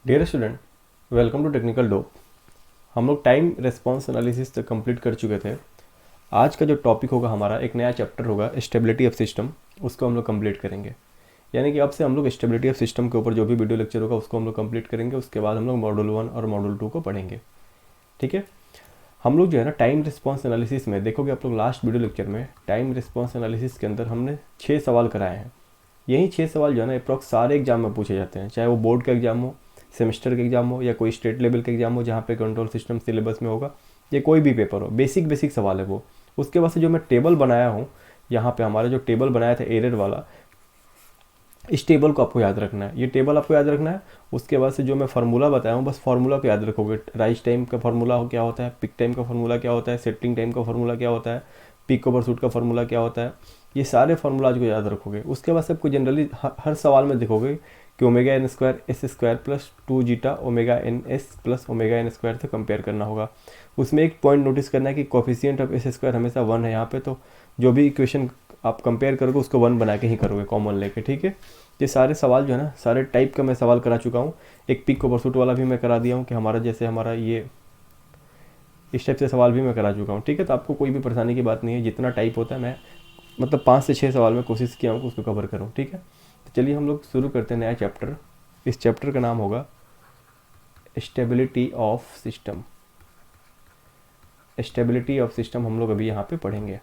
Dear student, welcome to Technical Dope. हम लोग time response analysis तक कंप्लीट कर चुके थे। आज का जो टॉपिक होगा हमारा एक नया चैप्टर होगा स्टेबिलिटी ऑफ सिस्टम। उसको हम लोग कंप्लीट करेंगे। यानी कि अब से हम लोग स्टेबिलिटी ऑफ सिस्टम के ऊपर जो भी वीडियो लेक्चर होगा उसको हम लोग कंप्लीट करेंगे। उसके बाद हम लोग मॉड्यूल 1 और मॉड्यूल 2 को पढ़ेंगे। ठीक है। हम लोग जो है ना टाइम रिस्पॉन्स एनालिसिस में देखोगे आप लोग लास्ट वीडियो लेक्चर में टाइम रिस्पॉन्स एनालिसिस के अंदर हमने 6 सवाल कराए हैं। यही 6 सवाल जो है ना अप्रॉक्स सारे एग्जाम में पूछे जाते हैं, चाहे वो बोर्ड का एग्जाम हो, सेमेस्टर का एग्जाम हो, या कोई स्टेट लेवल का एग्जाम हो जहाँ पे कंट्रोल सिस्टम सिलेबस में होगा, या कोई भी पेपर हो। बेसिक बेसिक सवाल है वो। उसके बाद से जो मैं टेबल बनाया हूँ, यहाँ पे हमारा जो टेबल बनाया था एरर वाला, इस टेबल को आपको याद रखना है। ये टेबल आपको याद रखना है। उसके बाद से जो मैं फार्मूला बताया हूँ बस फार्मूला को याद रखोगे। राइज टाइम का फार्मूला क्या होता है, पिक टाइम का फार्मूला क्या होता है, सेटिंग टाइम का फार्मूला क्या होता है, पिक ओवर शूट का फार्मूला क्या होता है, ये सारे फार्मूलाज को याद रखोगे। उसके बाद सबको जनरली हर सवाल में देखोगे कि omega N square S square plus 2 zeta omega N S plus omega N square से कंपेयर करना होगा। उसमें एक पॉइंट नोटिस करना है कि कोफिशिएंट ऑफ एस स्क्वायर हमेशा 1 है यहाँ पे, तो जो भी इक्वेशन आप कंपेयर करोगे उसको 1 बना के ही करोगे कॉमन लेके। ठीक है। ये सारे सवाल जो है ना सारे टाइप का मैं सवाल करा चुका हूँ। एक पिक ओवर शूट वाला भी मैं करा दिया हूँ कि हमारा जैसे हमारा ये इस टाइप से सवाल भी मैं करा चुका हूँ। ठीक है। तो आपको कोई भी परेशानी की बात नहीं है। जितना टाइप होता है मैं मतलब 5 से 6 सवाल में कोशिश किया हूँ कि उसको कवर करूँ। ठीक है। तो चलिए हम लोग शुरू करते हैं नया चैप्टर। इस चैप्टर का नाम होगा stability of system. Stability of system हम लोग अभी यहाँ पे पढ़ेंगे।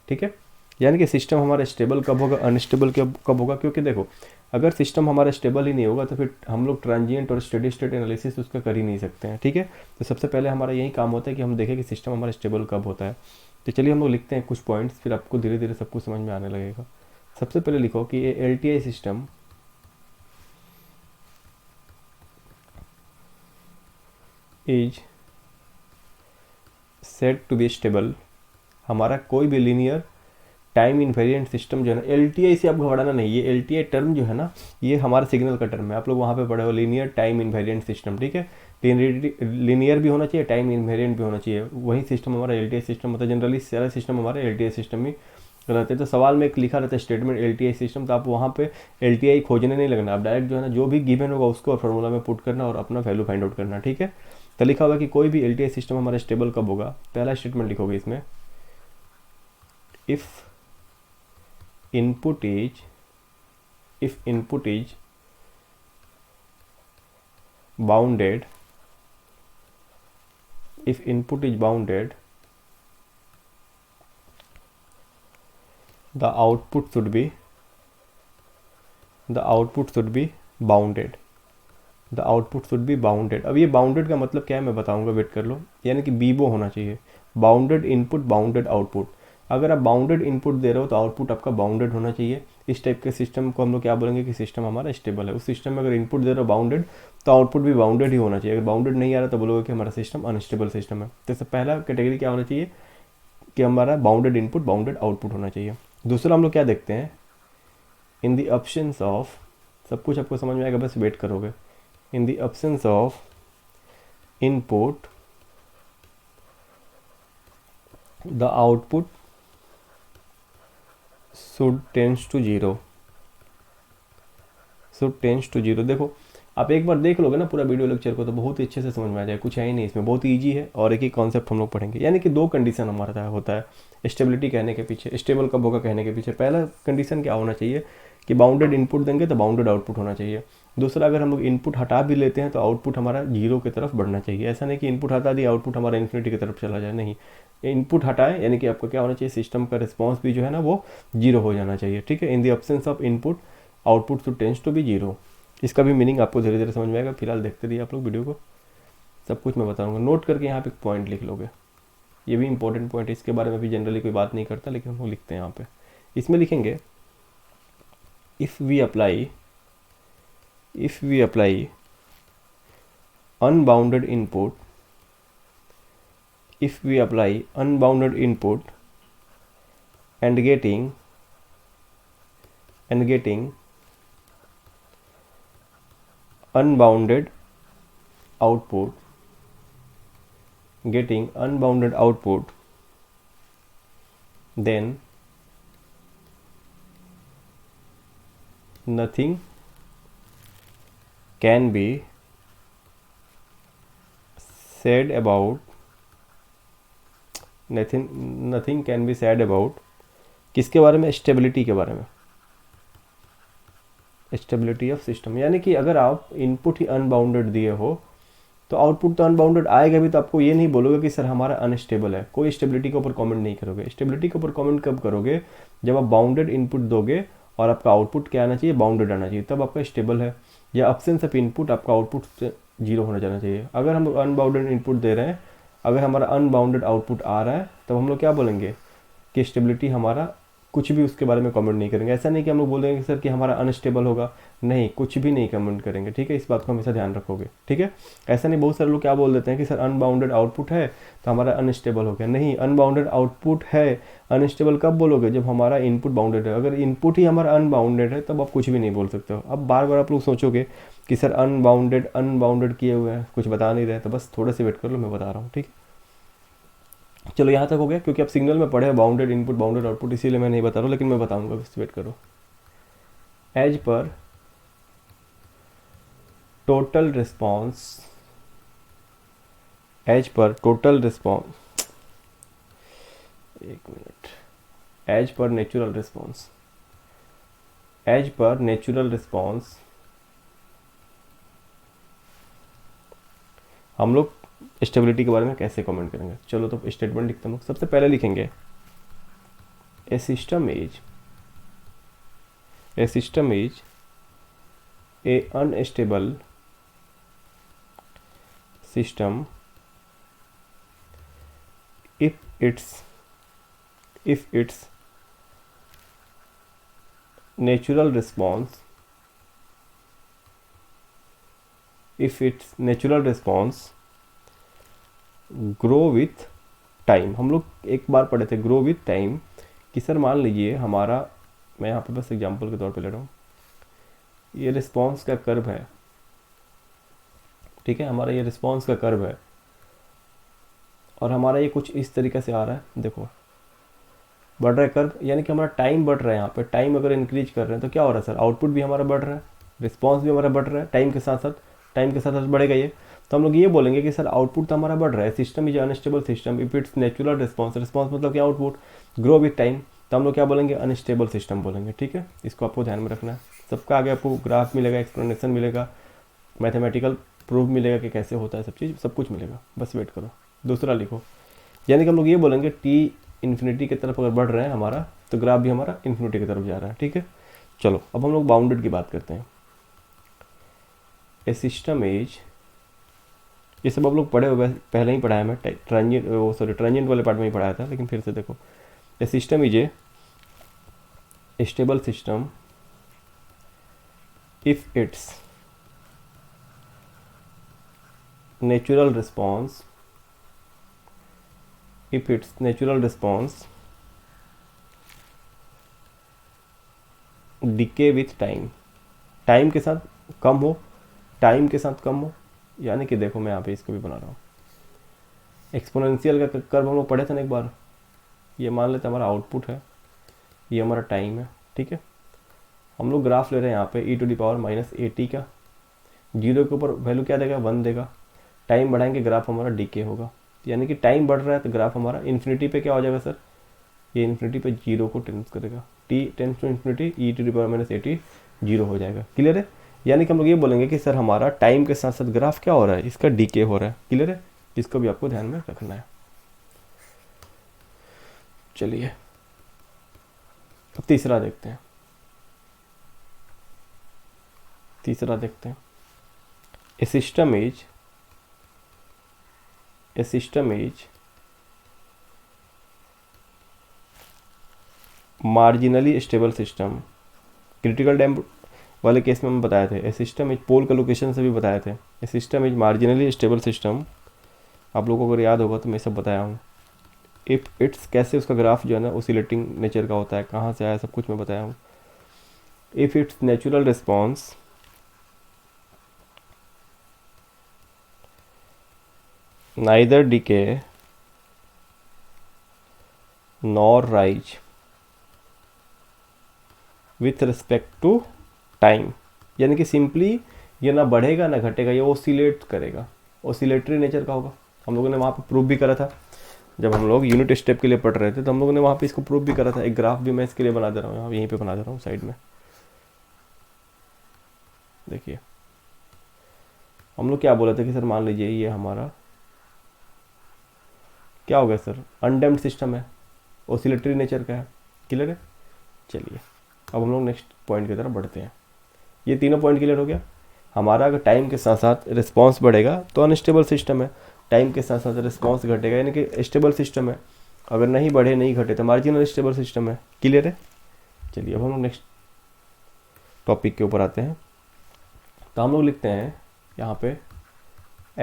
ठीक है। यानी कि सिस्टम हमारा स्टेबल कब होगा, अनस्टेबल कब होगा। क्योंकि देखो अगर सिस्टम हमारा स्टेबल ही नहीं होगा तो फिर हम लोग ट्रांजिएंट और स्टेडी स्टेट एनालिसिस उसका कर ही नहीं सकते हैं। ठीक है। तो सबसे पहले हमारा यही काम होता है कि हम देखें कि सिस्टम हमारा स्टेबल कब होता है। तो चलिए हम लोग लिखते हैं कुछ पॉइंट्स, फिर आपको धीरे धीरे सब कुछ समझ में आने लगेगा। सबसे पहले लिखो कि ये LTI system is set to be stable. हमारा कोई भी लीनियर टाइम इन्वेरिएंट सिस्टम जो है ना, LTI से आप घबराना नहीं। ये LTI टर्म जो है ना ये हमारा सिग्नल का टर्म है। आप लोग वहाँ पे पढ़े हो लीनियर टाइम इन्वेरिएंट सिस्टम। ठीक है। लीनियर भी होना चाहिए, टाइम इन्वेरिएंट भी होना चाहिए। वही सिस्टम हमारा LTI सिस्टम होता है। जनरली सारे सिस्टम हमारे LTI सिस्टम ही रहते हैं। तो सवाल में एक लिखा रहता है स्टेटमेंट LTI सिस्टम, तो आप वहाँ पे LTI खोजने नहीं लगना। आप डायरेक्ट जो है ना जो भी गिवन होगा उसको फॉर्मूला में पुट करना और अपना वैल्यू फाइंड आउट करना। ठीक है। तो लिखा होगा कि कोई भी LTI सिस्टम हमारा स्टेबल कब होगा। पहला स्टेटमेंट लिखोगे इसमें, if input is if input is bounded if input is bounded the output should be bounded। The output should be bounded. अब ये बाउंडेड का मतलब क्या है मैं बताऊंगा, वेट कर लो। यानी कि बीबो होना चाहिए, बाउंडेड इनपुट बाउंडेड आउटपुट। अगर आप बाउंडेड इनपुट दे रहे हो तो आउटपुट आपका बाउंडेड होना चाहिए। इस टाइप के सिस्टम को हम लोग क्या बोलेंगे कि सिस्टम हमारा स्टेबल है। उस सिस्टम में अगर इनपुट दे रहे हो बाउंडेड तो आउटपुट भी बाउंडेड ही होना चाहिए। अगर बाउंडेड नहीं आ रहा तो बोलोगे कि हमारा सिस्टम अनस्टेबल सिस्टम है। तो पहला कैटेगरी क्या होना चाहिए कि हमारा बाउंडेड इनपुट बाउंडेड आउटपुट होना चाहिए। दूसरा हम लोग क्या देखते हैं, इन द ऑप्शंस ऑफ, सब कुछ आपको समझ में आएगा, बस वेट करोगे। In the absence of input the output should tends to zero। देखो आप एक बार देख लोगे ना पूरा वीडियो लेक्चर को तो बहुत ही अच्छे से समझ में आ जाएगा। कुछ है ही नहीं इसमें, बहुत ईजी है और एक ही कॉन्सेप्ट हम लोग पढ़ेंगे। यानी कि दो कंडीशन हमारा होता है स्टेबिलिटी कहने के पीछे, स्टेबल कब होगा कहने के पीछे। पहला कंडीशन क्या होना चाहिए कि बाउंडेड इनपुट देंगे तो बाउंडेड आउटपुट होना चाहिए। दूसरा अगर हम लोग इनपुट हटा भी लेते हैं तो आउटपुट हमारा जीरो की तरफ बढ़ना चाहिए। ऐसा नहीं कि इनपुट हटा दिया आउटपुट हमारा इन्फिनिटी की तरफ चला जाए, नहीं। इनपुट हटाए यानी कि आपको क्या होना चाहिए, सिस्टम का रिस्पॉन्स भी जो है ना वो जीरो हो जाना चाहिए। ठीक है। In the absence of input output to tends to be zero. इसका भी मीनिंग आपको धीरे धीरे समझ में आएगा। फिलहाल देखते रहिए आप लोग वीडियो को, सब कुछ मैं बताऊंगा। नोट करके यहाँ पे पॉइंट लिख लोगे, ये भी इंपॉर्टेंट पॉइंट है। इसके बारे में भी जनरली कोई बात नहीं करता लेकिन हम लोग लिखते हैं यहाँ पे। इसमें लिखेंगे if we apply unbounded input and getting unbounded output then nothing can be said about nothing can be said about, किसके बारे में, स्टेबिलिटी के बारे में, स्टेबिलिटी ऑफ सिस्टम। यानी कि अगर आप इनपुट ही अनबाउंडेड दिए हो तो आउटपुट तो अनबाउंडेड आएगा भी, तो आपको ये नहीं बोलोगे कि सर हमारा अनस्टेबल है, कोई स्टेबिलिटी के ऊपर कमेंट नहीं करोगे। स्टेबिलिटी के ऊपर कमेंट कब करोगे, जब आप बाउंडेड इनपुट दोगे और आपका आउटपुट क्या आना चाहिए, बाउंडेड आना चाहिए, तब आपका स्टेबल है। या अब्सेंस ऑफ इनपुट, आपका आउटपुट से जीरो होना जाना चाहिए। अगर हम अनबाउंडेड इनपुट दे रहे हैं, अगर हमारा अनबाउंडेड आउटपुट आ रहा है, तब हम लोग क्या बोलेंगे कि स्टेबिलिटी हमारा, कुछ भी उसके बारे में कमेंट नहीं करेंगे। ऐसा नहीं कि हम लोग बोलेंगे कि सर कि हमारा अनस्टेबल होगा, नहीं, कुछ भी नहीं कमेंट करेंगे, ठीक है। इस बात को हमेशा ध्यान रखोगे, ठीक है। ऐसा नहीं, बहुत सारे लोग क्या बोल देते हैं कि सर अनबाउंडेड आउटपुट है तो हमारा अनस्टेबल हो गया। नहीं, अनबाउंडेड आउटपुट है, अनस्टेबल कब बोलोगे, जब हमारा इनपुट बाउंडेड है। अगर इनपुट ही हमारा अनबाउंडेड है तब आप कुछ भी नहीं बोल सकते हो। अब बार बार आप लोग सोचोगे कि सर अनबाउंडेड किए हुए हैं, कुछ बता नहीं रहे, तो बस थोड़े से वेट कर लो, मैं बता रहा हूँ, ठीक। चलो यहाँ तक हो गया, क्योंकि आप सिग्नल में पढ़े बाउंडेड इनपुट बाउंडेड आउटपुट, इसीलिए मैं नहीं बता रहा हूँ, लेकिन मैं बताऊंगा, बस वेट करो। As per total response, as per total response, एक minute, as per natural response, as per natural response हम लोग स्टेबिलिटी के बारे में कैसे कमेंट करेंगे। चलो तो स्टेटमेंट लिखते हैं। सबसे पहले लिखेंगे a system is a unstable system if its natural response grow with time। हम लोग एक बार पढ़े थे grow with time कि सर मान लीजिए हमारा, मैं यहाँ पे बस एग्जांपल के तौर पे ले रहा हूँ, ये रिस्पॉन्स का कर्व है, ठीक है, हमारा ये रिस्पॉन्स का कर्व है और हमारा ये कुछ इस तरीके से आ रहा है, देखो बढ़ रहा है कर्व, यानी कि हमारा टाइम बढ़ रहा है। यहाँ पे टाइम अगर इंक्रीज कर रहे हैं तो क्या हो रहा है सर, आउटपुट भी हमारा बढ़ रहा है, रिस्पॉन्स भी हमारा बढ़ रहा है, टाइम के साथ साथ बढ़ेगा ये। तो हम लोग ये बोलेंगे कि सर आउटपुट तो हमारा बढ़ रहा है, system is unstable system if its natural response, response मतलब क्या, आउटपुट, ग्रो विथ टाइम, तो हम लोग क्या बोलेंगे, अनस्टेबल सिस्टम बोलेंगे, ठीक है। इसको आपको ध्यान में रखना है। सबका आगे आपको ग्राफ मिलेगा, एक्सप्लेनेशन मिलेगा, मैथमेटिकल प्रूफ मिलेगा कि कैसे होता है सब चीज़, सब कुछ मिलेगा, बस वेट करो। दूसरा लिखो, यानी कि हम लोग ये बोलेंगे टी इन्फिनिटी की तरफ अगर बढ़ रहे हैं हमारा, तो ग्राफ भी हमारा इन्फिनिटी की तरफ जा रहा है, ठीक है। चलो अब हम लोग बाउंडेड की बात करते हैं। ए सिस्टम इज, ये सब आप लोग पढ़े हुए, पहले ही पढ़ाया मैं, ट्रांजिएंट वाले पार्ट में ही पढ़ाया था, लेकिन फिर से देखो। A system is a stable system if its natural response decay with time, time के साथ कम हो, यानी कि देखो मैं यहाँ पे इसको भी बना रहा हूँ, एक्सपोनेंशियल का कर्व हम लोग पढ़े थे ना एक बार। ये मान लेते हमारा आउटपुट है, ये हमारा टाइम है, ठीक है। हम लोग ग्राफ ले रहे हैं यहाँ पे e⁻⁻80 का, जीरो के ऊपर वैल्यू क्या देगा, 1 देगा। टाइम बढ़ाएंगे ग्राफ हमारा डीके होगा, यानी कि टाइम बढ़ रहा है तो ग्राफ हमारा इन्फिनिटी पे क्या हो जाएगा सर, ये इन्फिनिटी पे जीरो को टेंस करेगा, T tends to infinity, e⁻⁻80 zero हो जाएगा। क्लियर है, यानी कि हम लोग ये बोलेंगे कि सर हमारा टाइम के साथ साथ ग्राफ क्या हो रहा है, इसका डीके हो रहा है। क्लियर है, इसको भी आपको ध्यान में रखना है। चलिए अब तीसरा देखते हैं, a system is marginally stable system. Critical damp वाले केस में हम बताए थे, ए सिस्टम इज, पोल का लोकेशन से भी बताए थे, a system is marginally stable system. आप लोगों को अगर याद होगा तो मैं सब बताया हूँ। इफ इट्स, कैसे उसका ग्राफ जो है ना ओसिलेटिंग नेचर का होता है, कहाँ से आया, सब कुछ मैं बताया हूँ। If its natural response neither decay nor rise with respect to time, यानी कि सिंपली ये ना बढ़ेगा ना घटेगा, ये ओसिलेट करेगा, ओसिलेटरी नेचर का होगा। हम लोगों ने वहाँ पे प्रूव भी करा था, जब हम लोग यूनिट स्टेप के लिए पढ़ रहे थे तो हम लोगों ने वहाँ पे इसको प्रूव भी करा था। एक ग्राफ भी मैं इसके लिए बना दे रहा हूँ, यहाँ यहीं पे बना दे रहा हूँ साइड में। देखिए हम लोग क्या बोले थे कि सर मान लीजिए ये हमारा क्या हो गया सर, अनडैम्प्ड सिस्टम है, ओसिलेटरी नेचर का है। क्लियर है? चलिए अब हम लोग नेक्स्ट पॉइंट की तरफ बढ़ते हैं। ये तीनों पॉइंट क्लियर हो गया। हमारा अगर टाइम के साथ साथ रिस्पॉन्स बढ़ेगा तो अनस्टेबल सिस्टम है, टाइम के साथ साथ रिस्पॉन्स घटेगा यानी कि स्टेबल सिस्टम है, अगर नहीं बढ़े नहीं घटे तो मार्जिनल स्टेबल सिस्टम है। क्लियर है? चलिए अब हम लोग नेक्स्ट टॉपिक के ऊपर आते हैं। तो हम लोग लिखते हैं यहाँ पे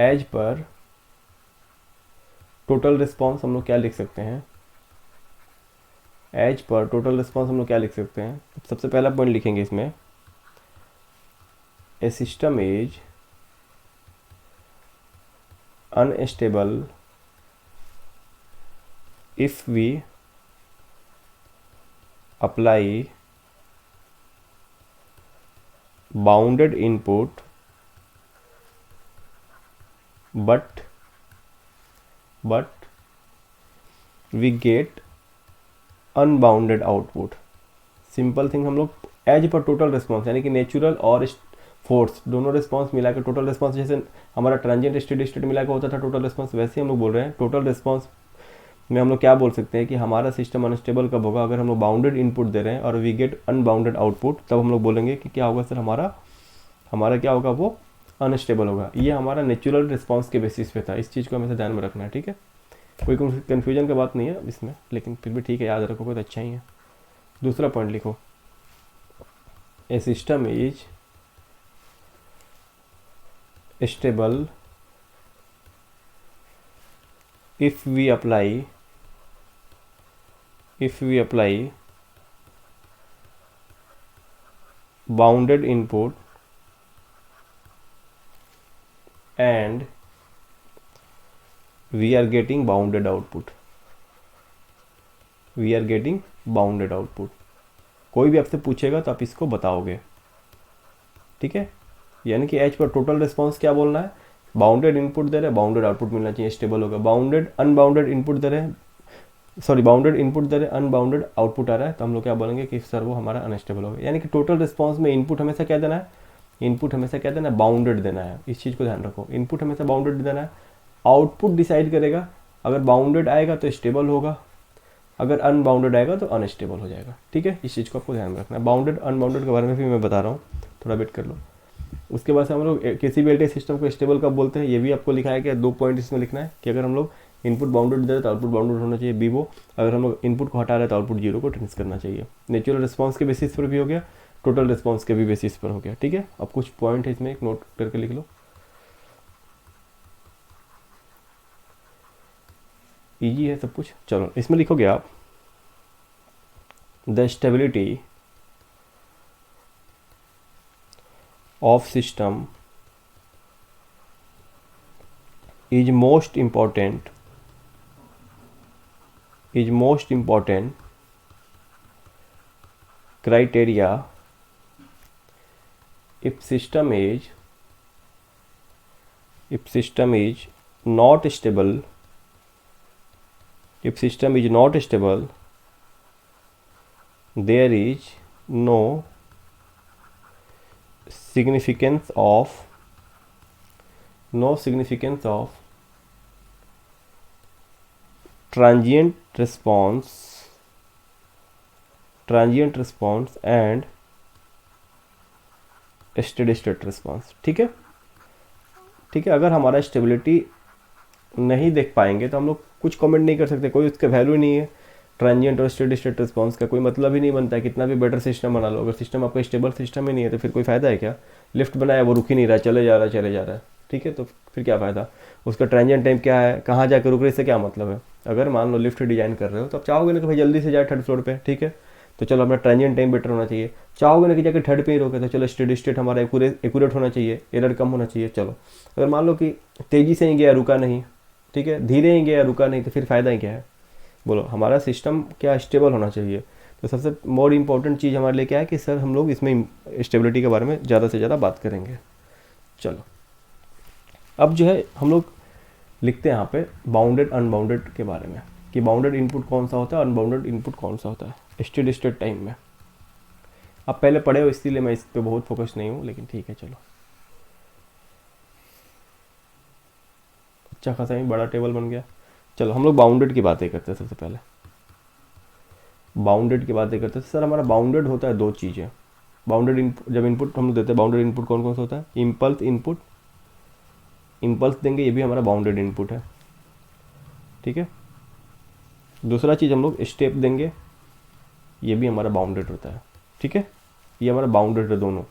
एज पर टोटल रिस्पॉन्स हम लोग क्या लिख सकते हैं, एज पर टोटल रिस्पॉन्स हम लोग क्या लिख सकते हैं। सबसे पहला पॉइंट लिखेंगे इसमें, a system is unstable if we apply bounded input but we get unbounded output. Simple thing हम लोग एज पर टोटल रिस्पॉन्स यानी कि नेचुरल और फोर्स दोनों रिस्पॉन्स मिला के टोटल रिस्पॉन्स, जैसे हमारा ट्रांजिएंट स्टेडी स्टेट मिला के होता था टोटल रिस्पॉन्स, वैसे ही हम लोग बोल रहे हैं टोटल रिस्पॉन्स में हम लोग क्या बोल सकते हैं कि हमारा सिस्टम अनस्टेबल कब होगा, अगर हम लोग बाउंडेड इनपुट दे रहे हैं और वी गेट अनबाउंडेड आउटपुट, तब हम लोग बोलेंगे कि क्या होगा सर, हमारा क्या होगा, वो अनस्टेबल होगा। ये हमारा नेचुरल रिस्पॉन्स के बेसिस पे था, इस चीज़ को हमेशा ध्यान में रखना है। ठीक है, कोई कन्फ्यूजन की बात नहीं है इसमें, लेकिन फिर भी ठीक है, याद रखोगे तो अच्छा ही है। दूसरा पॉइंट लिखो, a system is stable if we apply bounded input and we are getting bounded output, कोई भी आपसे पूछेगा तो आप इसको बताओगे। ठीक है, यानी कि एच पर टोटल रिस्पॉन्स क्या बोलना है, बाउंडेड इनपुट दे रहे हैं, बाउंडेड आउटपुट मिलना चाहिए, स्टेबल होगा। बाउंडेड इनपुट दे रहे हैं, बाउंडेड इनपुट दे रहे हैं, अनबाउंडेड आउटपुट आ रहा है, तो हम लोग क्या बोलेंगे कि सर वो हमारा अनस्टेबल होगा। यानी कि टोटल रिस्पॉन्स में इनपुट हमेशा क्या देना है, बाउंडेड देना है। इस चीज़ को ध्यान रखो, इनपुट हमेशा बाउंडेड देना है, आउटपुट डिसाइड करेगा। अगर बाउंडेड आएगा तो स्टेबल होगा, अगर अनबाउंडेड आएगा तो अनस्टेबल हो जाएगा। ठीक है, इस चीज़ को आपको ध्यान में रखना है। बाउंडेड अनबाउंडेड के बारे में भी मैं बता रहा हूँ, थोड़ा वेट कर लो। उसके बाद से हम लोग किसी भी एलटी सिस्टम को स्टेबल कब बोलते हैं, ये भी आपको लिखा है कि 2 पॉइंट इसमें लिखना है कि अगर हम लोग इनपुट बाउंडेड दे रहे तो आउटपुट बाउंडेड होना चाहिए, बीबो। अगर हम लोग इनपुट को हटा रहे तो आउटपुट 0 को ट्रेंस करना चाहिए। नेचुरल रिस्पॉन्स के बेसिस पर भी हो गया, टोटल रिस्पॉन्स के भी बेसिस पर हो गया। ठीक है, अब कुछ पॉइंट है इसमें, एक नोट करके लिख लो, ईजी है सब कुछ। चलो इसमें लिखोगे आप, the stability of system is most important criteria if system is not stable, there is no significance of transient response and steady state response। ठीक है, अगर हमारा स्टेबिलिटी नहीं देख पाएंगे तो हम लोग कुछ कमेंट नहीं कर सकते, कोई उसका वैल्यू नहीं है। ट्रांजिएंट और स्टेडी स्टेट रिस्पॉन्स का कोई मतलब ही नहीं बनता है, कितना भी बेटर सिस्टम बना लो, अगर सिस्टम आपका स्टेबल सिस्टम ही नहीं है तो फिर कोई फ़ायदा है क्या। लिफ्ट बनाया वो रुक ही नहीं रहा, चले जा रहा है। ठीक है, तो फिर क्या फ़ायदा, उसका ट्रांजिएंट टाइम क्या है, कहाँ जाकर रुक रहे, इससे क्या मतलब है। अगर मान लो लिफ्ट डिजाइन कर रहे हो तो आप चाहोगे ना कि भाई जल्दी से जाए 3rd फ्लोर पे, ठीक है, तो चलो अपना ट्रांजिएंट टाइम बेटर होना चाहिए। चाहोगे ना कि जाकर 3rd पे ही रोके, तो चलो स्टेडी स्टेट हमारा एक्यूरेट होना चाहिए, एरर कम होना चाहिए। चलो अगर मान लो कि तेज़ी से ही गया रुका नहीं, ठीक है, धीरे ही गया रुका नहीं, तो फिर फ़ायदा ही क्या है। बोलो, हमारा सिस्टम क्या स्टेबल होना चाहिए। तो सबसे मोर इम्पोर्टेंट चीज़ हमारे लिए क्या है कि सर हम लोग इसमें स्टेबिलिटी के बारे में ज़्यादा से ज़्यादा बात करेंगे। चलो अब जो है हम लोग लिखते हैं यहाँ पे बाउंडेड अनबाउंडेड के बारे में कि बाउंडेड इनपुट कौन सा होता है, अनबाउंडेड इनपुट कौन सा होता है स्टेडी स्टेट टाइम में। आप पहले पढ़े हो इसलिए मैं इस पर बहुत फोकस नहीं हूँ, लेकिन ठीक है चलो। अच्छा खासा ही बड़ा टेबल बन गया। चलो हम लोग बाउंडेड की बातें करते हैं। सबसे पहले बाउंडेड की बातें करते हैं। सर हमारा बाउंडेड होता है दो चीज़ें। बाउंडेड इनपुट, जब इनपुट हम लोग देते हैं बाउंडेड इनपुट कौन कौन सा होता है? इम्पल्स इनपुट, इम्पल्स देंगे ये भी हमारा बाउंडेड इनपुट है, ठीक है। दूसरा चीज़ हम लोग स्टेप देंगे, ये भी हमारा बाउंडेड होता है, ठीक है। ये हमारा बाउंडेड है दोनों।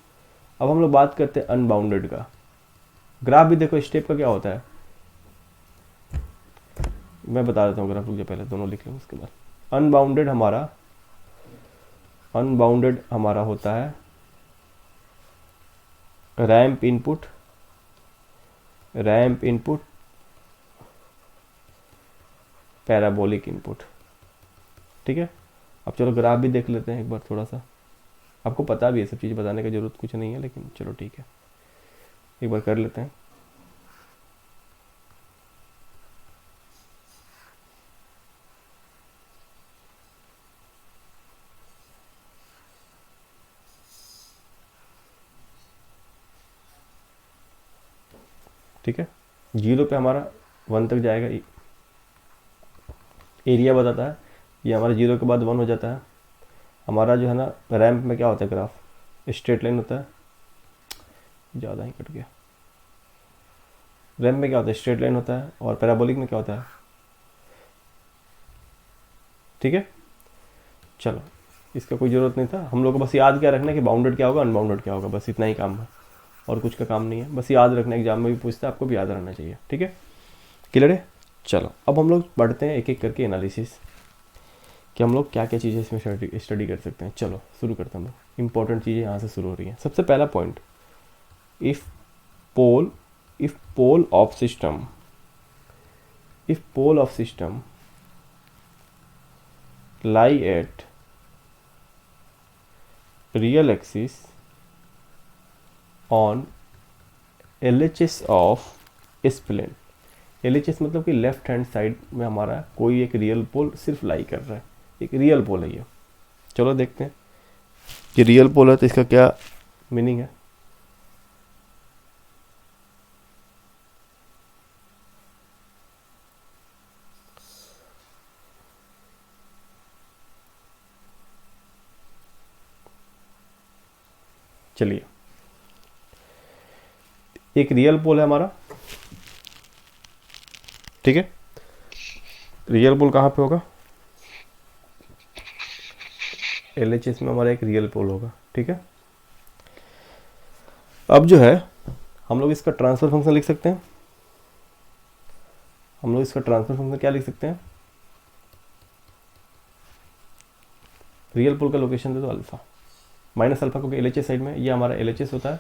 अब हम लोग बात करते हैं अनबाउंडेड का। ग्राफ भी देखो स्टेप का क्या होता है, मैं बता देता हूँ ग्राफ, रुक पहले दोनों लिख लेंगे उसके बाद। अनबाउंडेड हमारा होता है रैंप इनपुट, पैराबोलिक इनपुट, ठीक है। अब चलो ग्राफ भी देख लेते हैं एक बार थोड़ा सा। आपको पता भी है सब चीज़, बताने की ज़रूरत कुछ नहीं है, लेकिन चलो ठीक है एक बार कर लेते हैं। ठीक है, 0 पे हमारा 1 तक जाएगा, एरिया बताता है। ये हमारा 0 के बाद 1 हो जाता है। हमारा जो है ना रैंप में क्या होता है, ग्राफ स्ट्रेट लाइन होता है, ज़्यादा ही कट गया। रैंप में क्या होता है, स्ट्रेट लाइन होता है, और पैराबोलिक में क्या होता है, ठीक है। चलो इसका कोई ज़रूरत नहीं था, हम लोग को बस याद क्या रखना है कि बाउंडेड क्या होगा, अनबाउंडेड क्या होगा, बस इतना ही काम है, और कुछ का काम नहीं है। बस याद रखना, एग्जाम में भी पूछता है, आपको भी याद रहना चाहिए, ठीक है। क्लियर है। चलो अब हम लोग पढ़ते हैं एक एक करके एनालिसिस कि हम लोग क्या क्या चीज़ें इसमें स्टडी कर सकते हैं। चलो शुरू करते हैं हम लोग। इंपॉर्टेंट चीज़ें यहाँ से शुरू हो रही हैं। सबसे पहला point, if pole of system lie at real axis on LHS of spline। LHS मतलब कि लेफ्ट हैंड साइड में हमारा कोई एक रियल पोल सिर्फ लाई कर रहा है, एक रियल पोल है ये। चलो देखते हैं कि रियल पोल है तो इसका क्या मीनिंग है। चलिए, एक रियल पोल है हमारा, ठीक है। रियल पोल कहाँ पे होगा, LHS में हमारा एक रियल पोल होगा, ठीक है। अब जो है हम लोग इसका ट्रांसफर फंक्शन लिख सकते हैं। हम लोग इसका ट्रांसफर फंक्शन क्या लिख सकते हैं, रियल पोल का लोकेशन दे दो अल्फा माइनस अल्फा, क्योंकि LHS साइड में ये हमारा LHS होता है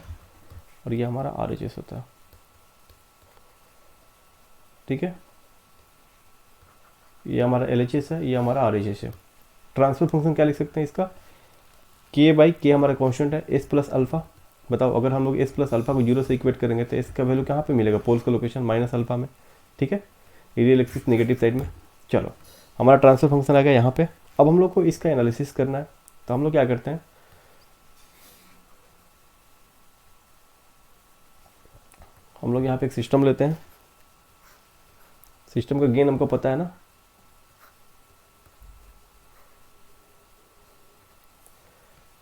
और ये हमारा RHS होता है, ठीक है। ये हमारा LHS है, ये हमारा RHS है। ट्रांसफर फंक्शन क्या लिख सकते हैं इसका, k/k हमारा कांस्टेंट है, s प्लस अल्फा। बताओ अगर हम लोग s प्लस अल्फा को 0 से इक्वेट करेंगे तो s का वैल्यू कहाँ पे मिलेगा, पोल्स का लोकेशन माइनस अल्फा में, ठीक है। रियल एक्सिस नेगेटिव साइड में। चलो हमारा ट्रांसफर फंक्शन आ गया यहाँ पे। अब हम लोग को इसका एनालिसिस करना है, तो हम लोग क्या करते हैं, हम लोग यहाँ पे एक सिस्टम लेते हैं। सिस्टम का गेन हमको पता है ना,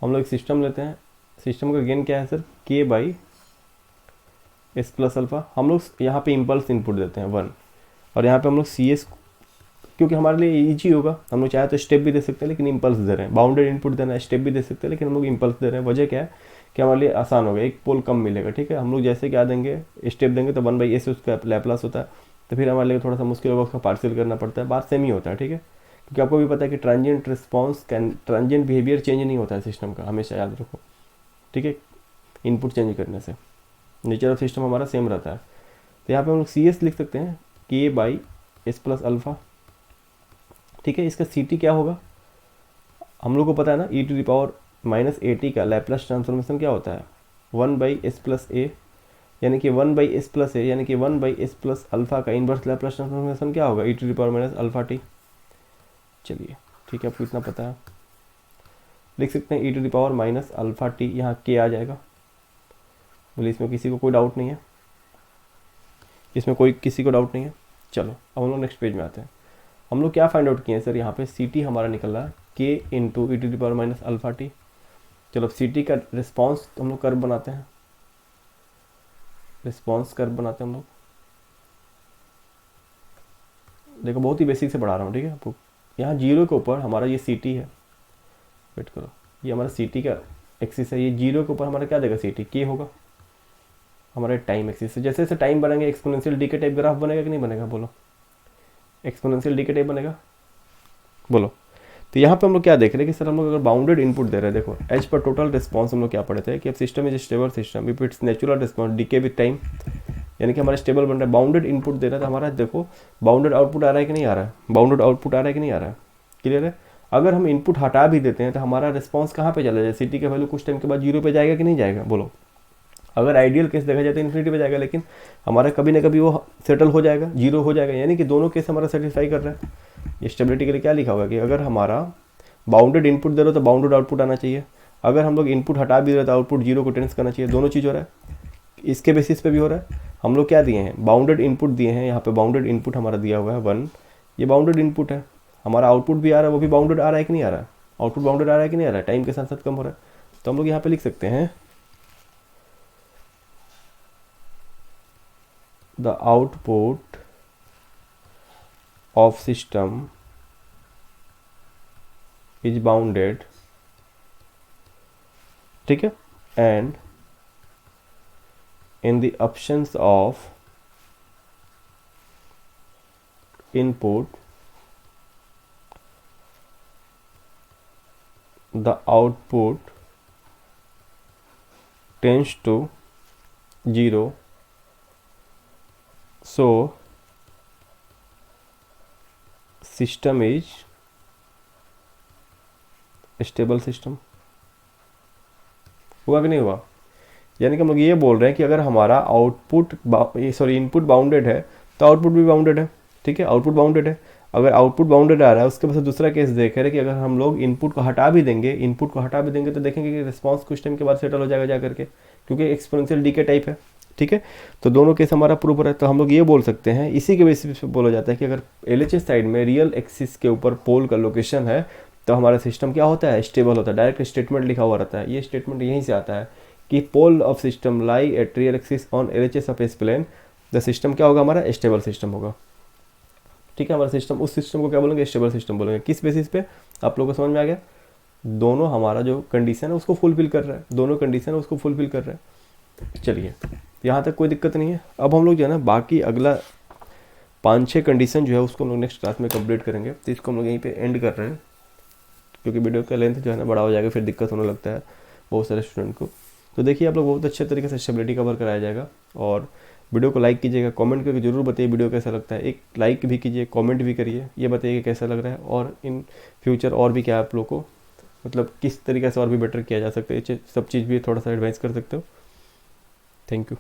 हम लोग एक सिस्टम लेते हैं। सिस्टम का गेन क्या है सर, k/s प्लस अल्फा। हम लोग यहाँ पे इम्पल्स इनपुट देते हैं 1, और यहाँ पे हम लोग CS, क्योंकि हमारे लिए ईजी होगा, हम लोग चाहे तो स्टेप भी दे सकते हैं, लेकिन इम्पल्स दे रहे हैं। बाउंडेड इनपुट देना है, स्टेप भी दे सकते हैं, लेकिन हम लोग इम्पल्स दे रहे हैं। वजह क्या है कि हमारे लिए आसान होगा, एक पोल कम मिलेगा, ठीक है। हम लोग जैसे क्या देंगे, स्टेप देंगे तो 1/s उसका लैप्लास होता है, तो फिर हमारे लिए थोड़ा सा मुश्किल होगा, उसका पार्शियल करना पड़ता है। बात सेम ही होता है, ठीक है। क्योंकि आपको भी पता है कि ट्रांजिएंट बिहेवियर चेंज नहीं होता है सिस्टम का, हमेशा याद रखो, ठीक है। इनपुट चेंज करने से नेचर ऑफ सिस्टम हमारा सेम रहता है। तो यहाँ पे हम लोग CS लिख सकते हैं, k/s प्लस अल्फा, ठीक है। इसका CT क्या होगा, हम लोग को पता है ना, e⁻−at का लैप्लास ट्रांसफॉर्मेशन क्या होता है, 1/s प्लस a यानी कि 1/s प्लस है, यानी कि 1/s प्लस अल्फा का इन्वर्स लैप्लास ट्रांसफॉर्मेशन क्या होगा, e⁻−α_t। चलिए ठीक है, आपको इतना पता है, लिख सकते हैं e⁻−α_t, यहाँ k आ जाएगा। बोले इसमें किसी को कोई डाउट नहीं है, इसमें कोई किसी को डाउट नहीं है। चलो अब हम लोग नेक्स्ट पेज में आते हैं। हम लोग क्या फाइंड आउट किए हैं सर, यहाँ पे ct हमारा निकल रहा है k इंटू e⁻−α_t। चलो अब ct का रिस्पॉन्स हम लोग कर्व बनाते हैं, रिस्पॉन्स कर्व बनाते हैं हम लोग। देखो बहुत ही बेसिक से बढ़ा रहा हूँ, ठीक है आपको। यहाँ 0 के ऊपर हमारा ये ct है, वेट करो, ये हमारा ct का एक्सिस है, ये 0 के ऊपर हमारा क्या देगा, ct k होगा हमारे टाइम एक्सिस से। जैसे जैसे टाइम बढ़ेंगे एक्सपोनेंशियल डीके टाइप ग्राफ बनेगा कि नहीं बनेगा, बोलो एक्सपोनेंशियल डीके टाइप बनेगा, बोलो। तो यहाँ पे हम लोग क्या देख रहे हैं कि सर हम लोग अगर बाउंडेड इनपुट दे रहे हैं, देखो एच पर टोटल रिस्पॉन्स हम लोग क्या पढ़े थे कि अब system is stable system if its natural response decay with time, यानी कि हमारा स्टेबल बन रहा है। बाउंडेड इनपुट दे रहा है तो हमारा देखो बाउंडेड आउटपुट आ रहा है कि नहीं आ रहा है, बाउंडेड आउटपुट आ रहा है कि नहीं आ रहा है, क्लियर है। अगर हम इनपुट हटा भी देते हैं तो हमारा रिस्पॉन्स कहाँ पे चला जाए, ct का वैल्यू कुछ टाइम के बाद 0 पे जाएगा कि नहीं जाएगा, बोलो। अगर आइडियल केस देखा जाए तो इन्फिनिटी पे जाएगा, लेकिन हमारा कभी ना कभी वो सेटल हो जाएगा, 0 हो जाएगा, यानी कि दोनों केस हमारा सेटिस्फाई कर रहा है। ये स्टेबिलिटी के लिए क्या लिखा हुआ है कि अगर हमारा बाउंडेड इनपुट दे रहे हो तो बाउंडेड आउटपुट आना चाहिए, अगर हम लोग इनपुट हटा भी रहे तो आउटपुट 0 को टेंस करना चाहिए, दोनों चीज़ हो रहा है। इसके बेसिस पे भी हो रहा है। हम लोग क्या दिए हैं, बाउंडेड इनपुट दिए हैं, यहाँ पे बाउंडेड इनपुट हमारा दिया हुआ है 1, ये बाउंडेड इनपुट है। हमारा आउटपुट भी आ रहा है, वो भी बाउंडेड आ रहा है कि नहीं आ रहा है, आउटपुट बाउंडेड आ रहा है कि नहीं आ रहा है, टाइम के साथ साथ कम हो रहा है। तो हम लोग यहाँ पे लिख सकते हैं the output of system is bounded, ठीक है, and in the options of input the output tends to 0, so system is stable system। हुआ कि नहीं हुआ, यानी कि हम लोग ये बोल रहे हैं कि अगर हमारा आउटपुट इनपुट बाउंडेड है तो आउटपुट भी बाउंडेड है, ठीक है, आउटपुट बाउंडेड है। अगर आउटपुट बाउंडेड आ रहा है उसके बाद दूसरा केस देख रहे हैं कि अगर हम लोग इनपुट को हटा भी देंगे तो देखेंगे कि रिस्पॉन्स कुछ टाइम के बाद सेटल हो जाएगा जा करके, क्योंकि एक्सपोनेंशियल डीके टाइप है, ठीक है। तो दोनों केस हमारा प्रूफ हो रहा है। तो हम लोग ये बोल सकते हैं, इसी के बेसिस पे बोला जाता है कि अगर LHS साइड में रियल एक्सिस के ऊपर पोल का लोकेशन है तो हमारा सिस्टम क्या होता है, स्टेबल होता है। डायरेक्ट स्टेटमेंट लिखा हुआ रहता है, ये स्टेटमेंट यहीं से आता है कि pole of system lie at real axis on LHS of S plane, the system क्या होगा, हमारा स्टेबल सिस्टम होगा, ठीक है। हमारा सिस्टम, उस सिस्टम को क्या बोलेंगे, स्टेबल सिस्टम बोलेंगे। किस बेसिस पे, आप लोगों को समझ में आ गया, दोनों हमारा जो कंडीशन है उसको फुलफिल कर रहा है, दोनों कंडीशन है उसको फुलफिल कर रहा है। चलिए यहाँ तक कोई दिक्कत नहीं है। अब हम लोग जो है ना बाकी अगला 5-6 कंडीशन जो है उसको हम लोग नेक्स्ट क्लास में कंप्लीट करेंगे। तो इसको हम लोग यहीं पे एंड कर रहे हैं, क्योंकि वीडियो का लेंथ जो है ना बड़ा हो जाएगा, फिर दिक्कत होने लगता है बहुत सारे स्टूडेंट को। तो देखिए आप लोग बहुत अच्छे तरीके से स्टेबिलिटी कवर कराया जाएगा। और वीडियो को लाइक कीजिएगा, कमेंट करके जरूर बताइए वीडियो कैसा लगता है, एक लाइक भी कीजिए, कमेंट भी करिए, ये बताइए कि कैसा लग रहा है, और इन फ्यूचर और भी क्या आप लोग को मतलब किस तरीके से और भी बेटर किया जा सकता है, सब चीज़ भी थोड़ा सा एडवाइस कर सकते हो। Thank you.